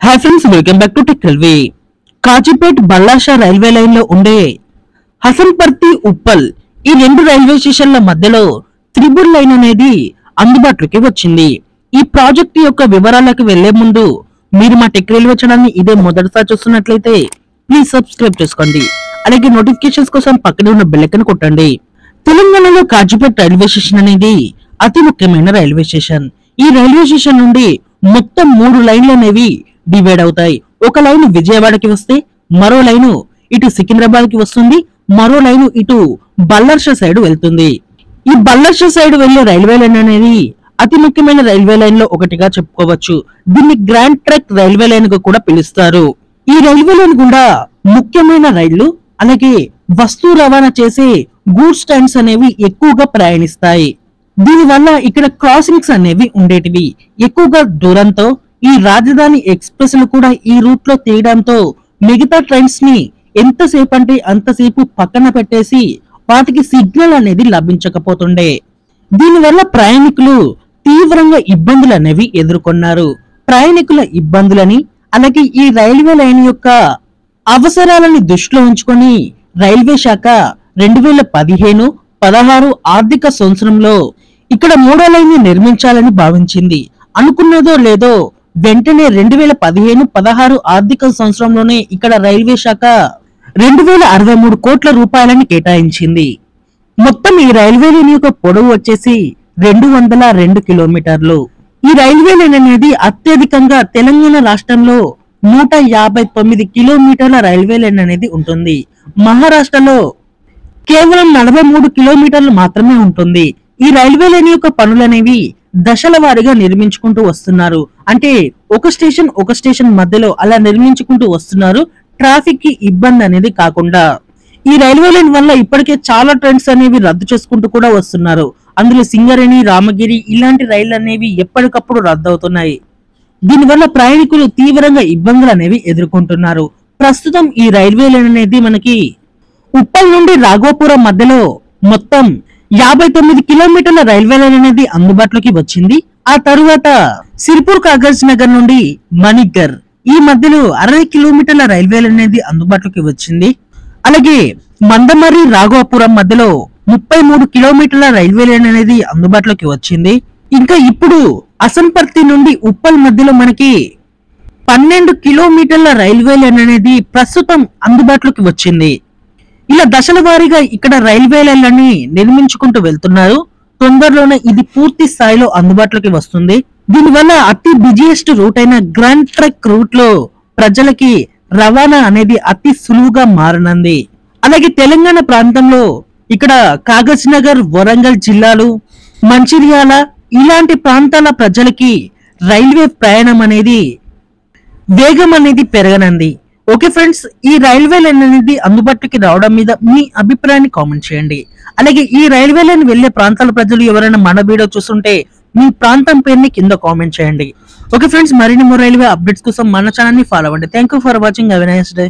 Hi friends, welcome back to tech railway. Kazipet Ballarshah railway line లో ఉండే హసన్పర్తి ఉప్పల్ ఈ రెండు రైల్వే స్టేషన్ల మధ్యలో త్రిబుల్ లైన్ అనేది అందుబాటులోకి వచ్చింది. ఈ ప్రాజెక్ట్ యొక్క వివరాలకు వెళ్లే ముందు మీరు మా టెక్ రైల్వే ఛానల్ ఇదే మొదటిసారి చూస్తున్నట్లయితే ప్లీజ్ సబ్స్క్రైబ్ చేసుకోండి. అలాగే నోటిఫికేషన్స్ కోసం పక్కనే ఉన్న బెల్ ఐకాన్ కొట్టండి. తెలంగాణలో కాజీపేట్ రైల్వే స్టేషన్ అనేది అతి ముఖ్యమైన రైల్వే స్టేషన్. ఈ రైల్వే స్టేషన్ నుండి మొత్తం 3 లైన్లు అనేవి డివైడ్ అవుతాయి. ఒక లైన్ విజయవాడకి వస్తే మరో లైను ఇటు సికింద్రాబాద్ కి వస్తుంది, మరో లైను ఇటు బల్లర్ష సైడ్ వెళ్తుంది. ఈ బల్లర్ష సైడ్ వెళ్లే రైల్వే లైన్ అనేది అతి ముఖ్యమైన రైల్వే లైన్ లో ఒకటిగా చెప్పుకోవచ్చు. దీన్ని గ్రాండ్ ట్రక్ రైల్వే లైన్ గా కూడా పిలుస్తారు. ఈ రైల్వే లైన్ గుండా ముఖ్యమైన రైళ్లు అలాగే వస్తు రవాణా చేసే గూడ్స్ ట్రైన్స్ అనేవి ఎక్కువగా ప్రయాణిస్తాయి. దీనివల్ల ఇక్కడ క్రాసింగ్స్ అనేవి ఉండేటివి. ఎక్కువగా దూరంతో ఈ రాజధాని ఎక్స్ప్రెస్ లు కూడా ఈ రూట్ లో తీయడంతో మిగతా ట్రైన్స్ ని ఎంతసేపు అంటే అంతసేపు పక్కన పెట్టేసి వాటికి సిగ్నల్ అనేది లభించకపోతుండే. దీనివల్ల ప్రయాణికులు తీవ్రంగా ఇబ్బందులు అనేవి ఎదుర్కొన్నారు. ప్రయాణికుల ఇబ్బందులని అలాగే ఈ రైల్వే లైన్ యొక్క అవసరాలని దృష్టిలో ఉంచుకొని రైల్వే శాఖ 2015-16 ఆర్థిక సంవత్సరంలో ఇక్కడ 3వ లైన్ ని నిర్మించాలని భావించింది. అనుకున్నదో లేదో వెంటనే 2015-16 ఆర్థిక సంవత్సరంలోనే ఇక్కడ రైల్వే శాఖ 2063 కోట్ల రూపాయలని కేటాయించింది. మొత్తం ఈ రైల్వే లైన్ యొక్క పొడవు వచ్చేసి 202 కిలోమీటర్లు. ఈ రైల్వే లైన్ అనేది అత్యధికంగా తెలంగాణ రాష్ట్రంలో 159 కిలోమీటర్ల రైల్వే లైన్ అనేది ఉంటుంది. మహారాష్ట్రలో కేవలం 43 కిలోమీటర్లు మాత్రమే ఉంటుంది. ఈ రైల్వే లైన్ యొక్క పనులనేవి దశల వారీగా నిర్మించుకుంటూ వస్తున్నారు. అంటే ఒక స్టేషన్ మధ్యలో అలా నిర్మించుకుంటూ వస్తున్నారు, ట్రాఫిక్ కి ఇబ్బంది అనేది కాకుండా. ఈ రైల్వే లైన్ వల్ల ఇప్పటికే చాలా ట్రైన్స్ అనేవి రద్దు చేసుకుంటూ కూడా వస్తున్నారు. అందులో సింగరేణి, రామగిరి ఇలాంటి రైళ్లు అనేవి ఎప్పటికప్పుడు రద్దు అవుతున్నాయి. దీనివల్ల ప్రయాణికులు తీవ్రంగా ఇబ్బందులు అనేవి ఎదుర్కొంటున్నారు. ప్రస్తుతం ఈ రైల్వే లైన్ అనేది మనకి ఉప్పల్ నుండి రాఘోపురం మధ్యలో మొత్తం 59 కిలోమీటర్ల రైల్వే లైన్ అనేది అందుబాటులోకి వచ్చింది. ఆ తరువాత సిర్పూర్ కాగజ్ నగర్ నుండి మణిగర్ ఈ మధ్యలో 60 కిలోమీటర్ల రైల్వే లైన్ అనేది అందుబాటులోకి వచ్చింది. అలాగే మందమర్రి రాఘోపురం మధ్యలో 33 కిలోమీటర్ల రైల్వే లైన్ అనేది అందుబాటులోకి వచ్చింది. ఇంకా ఇప్పుడు హసన్పర్తి నుండి ఉప్పల్ మధ్యలో మనకి 12 కిలోమీటర్ల రైల్వే లైన్ అనేది ప్రస్తుతం అందుబాటులోకి వచ్చింది. ఇలా దశల వారీగా ఇక్కడ రైల్వే లైన్లని నిర్మించుకుంటూ వెళ్తున్నారు. తొందరలోనే ఇది పూర్తి స్థాయిలో అందుబాటులోకి వస్తుంది. దీనివల్ల అతి బిజియెస్ట్ రూట్ అయిన గ్రాండ్ ట్రక్ రూట్ లో ప్రజలకి రవాణా అనేది అతి సులువుగా మారనుంది. అలాగే తెలంగాణ ప్రాంతంలో ఇక్కడ కాగజ్ నగర్, వరంగల్ జిల్లాలు, మంచిర్యాల ఇలాంటి ప్రాంతాల ప్రజలకి రైల్వే ప్రయాణం అనేది వేగం అనేది పెరగనుంది. ఓకే ఫ్రెండ్స్, ఈ రైల్వే లైన్ అనేది అందుబాటులోకి రావడం మీద మీ అభిప్రాయాన్ని కామెంట్ చేయండి. అలాగే ఈ రైల్వే లైన్ వెళ్లే ప్రాంతాల ప్రజలు ఎవరైనా మన వీడియో చూస్తుంటే మీ ప్రాంతం పేరుని కింద కామెంట్ చేయండి. ఓకే ఫ్రెండ్స్, మరిన్ని రైల్వే అప్డేట్స్ కోసం మన ఛానల్ ని ఫాలో అవ్వండి. Thank you for watching. Have a nice day.